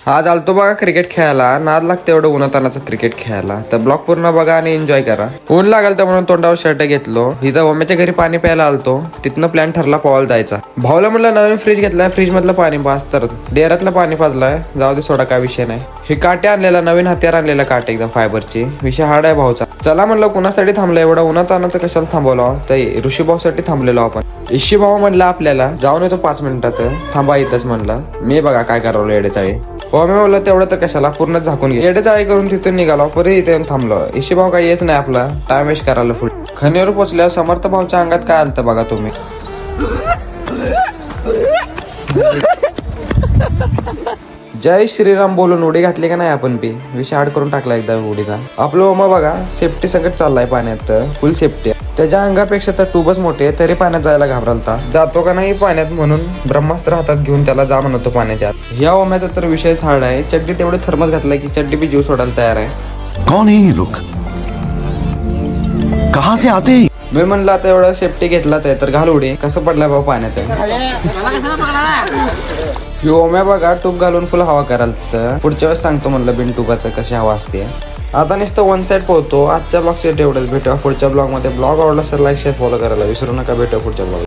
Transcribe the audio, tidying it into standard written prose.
आज आलतो बघा क्रिकेट खेळायला, नाद लागते एवढं उन्हातानाचं क्रिकेट खेळायला. तर ब्लॉग पूर्ण बघा आणि एन्जॉय करा. ऊन लागल तर म्हणून तोंडावर शर्ट घेतलो. इथं मम्मीच्या घरी पाणी प्यायला आलतो, तिथनं प्लॅन ठरला पवायला जायचा. भाऊला म्हटलं नवीन फ्रीज घेतलाय, फ्रीज मधलं पाणी पास, तर डेअरातलं पाणी पाजलाय. जाऊ दे सोडा, काय विषय नाही. हे काटे आणलेला, नवीन हत्यार आणलेला काटे एकदम फायबरची. विषय हार्ड आहे भाऊचा. चला म्हणलं कुणासाठी थांबलं एवढा उन्हातानाचं, कशाला थांबवलो. तर ऋषी भाऊसाठी थांबलेलो आपण. ऋषी भाऊ म्हणला आपल्याला जाऊन येतो 5 मिनिटात, थांबा इथंच म्हणलं. मी बघा काय करावं येडेचाळी. हो मी बोललो तेवढं तर कशाला, पूर्ण झाकून घे. येडेचाळी करून तिथून निघालो, परत इथे येऊन थांबलो. ऋषी भाऊ काही येत नाही, आपला टाइम वेस्ट करायला फुल. खणीवर पोचल्यावर समर्थ भाऊच्या अंगात काय आलतं बघा तुम्ही. जय श्रीराम बोलून उडी घातली का नाही आपण बी. विषय हाड करून टाकला एकदा उडीचा. आपलं ओमा बघा सेफ्टी संकट चाललाय पाण्यात, फुल सेफ्टी. त्याच्या अंगापेक्षा तर टूबच मोठे, तरी पाण्यात जायला घाबरलता. जातो का नाही पाण्यात म्हणून ब्रह्मास्त्र हातात घेऊन त्याला जा म्हणतो पाण्याच्या आत. ह्या ओम्याचा तर विषयच हार्ड आहे. चड्डी तेवढे थर्मस घातलाय की चड्डी बी जीव सोडायला तयार आहे. कौन है ये लोग, कहां से आते हैं? मी म्हणलं आता एवढं सेफ्टी घेतलाच आहे तर घाल उडी. कसं पडलाय भाऊ पाण्यात. ओम्या बघा टूब घालून फुल हवा कराल. तर पुढच्या वेळेस सांगतो म्हणलं बिन टूबाचं कशी हवा असते. आता नुसतं वन साइड पोहतो. आजच्या ब्लॉगचे एवढंच. भेटूया पुढच्या ब्लॉग मध्ये. ब्लॉग आवडला तर लाईक शेअर फॉलो करायला विसरू नका. भेटूया पुढच्या ब्लॉग.